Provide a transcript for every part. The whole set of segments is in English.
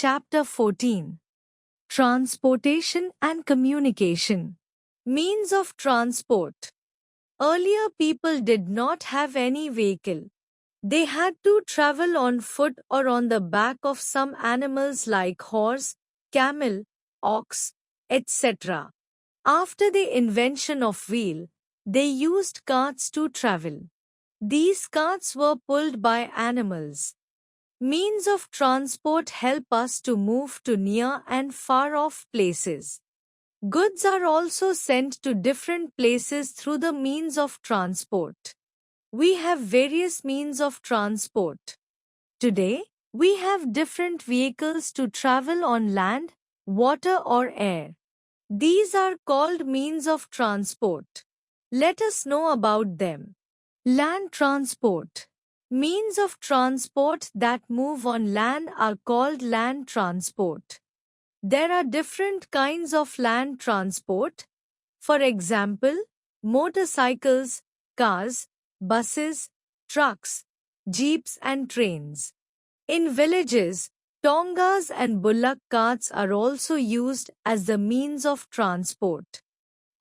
Chapter 14. Transportation and Communication. Means of transport. Earlier people did not have any vehicle. They had to travel on foot or on the back of some animals like horse, camel, ox, etc. After the invention of wheel, they used carts to travel. These carts were pulled by animals. Means of transport help us to move to near and far off places. Goods are also sent to different places through the means of transport. We have various means of transport. Today, we have different vehicles to travel on land, water or air. These are called means of transport. Let us know about them. Land transport. Means of transport that move on land are called land transport. There are different kinds of land transport. For example, motorcycles, cars, buses, trucks, jeeps and trains. In villages, tongas and bullock carts are also used as the means of transport.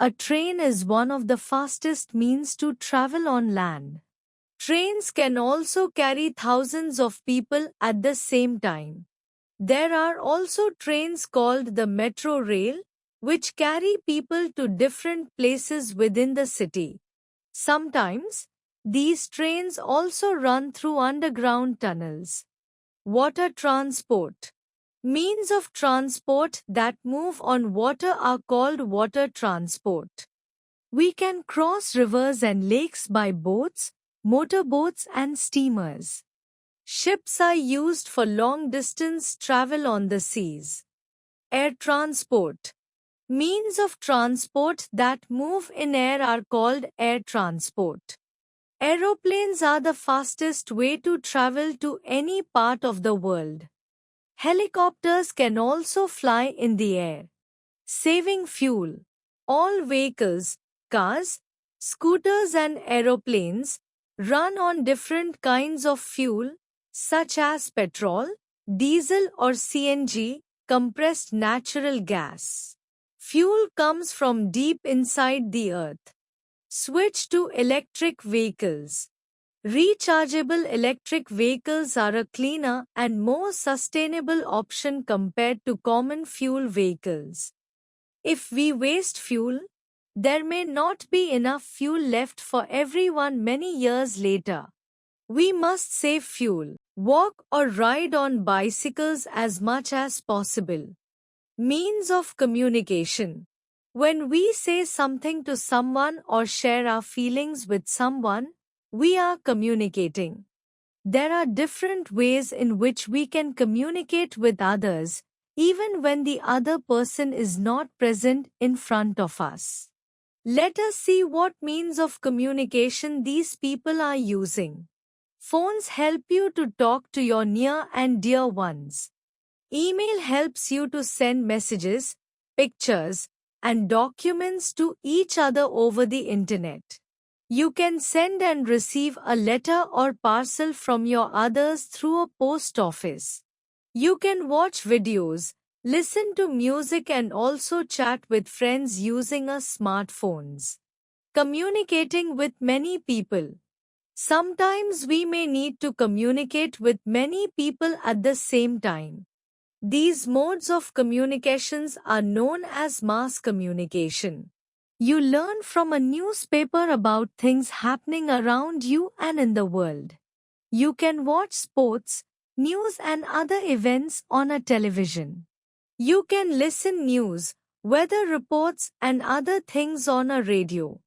A train is one of the fastest means to travel on land. Trains can also carry thousands of people at the same time. There are also trains called the metro rail, which carry people to different places within the city. Sometimes, these trains also run through underground tunnels. Water transport. Means of transport that move on water are called water transport. We can cross rivers and lakes by boats, motorboats and steamers. Ships are used for long-distance travel on the seas. Air transport. Means of transport that move in air are called air transport. Aeroplanes are the fastest way to travel to any part of the world. Helicopters can also fly in the air. Saving fuel. All vehicles, cars, scooters and aeroplanes run on different kinds of fuel, such as petrol, diesel or CNG, compressed natural gas. Fuel comes from deep inside the earth. Switch to electric vehicles. Rechargeable electric vehicles are a cleaner and more sustainable option compared to common fuel vehicles. If we waste fuel, there may not be enough fuel left for everyone many years later. We must save fuel, walk or ride on bicycles as much as possible. Means of communication. When we say something to someone or share our feelings with someone, we are communicating. There are different ways in which we can communicate with others, even when the other person is not present in front of us. Let us see what means of communication these people are using. Phones help you to talk to your near and dear ones. Email helps you to send messages, pictures, and documents to each other over the internet. You can send and receive a letter or parcel from your others through a post office. You can watch videos, listen to music and also chat with friends using a smartphones. Communicating with many people. Sometimes we may need to communicate with many people at the same time. These modes of communications are known as mass communication. You learn from a newspaper about things happening around you and in the world. You can watch sports, news and other events on a television. You can listen news, weather reports and other things on a radio.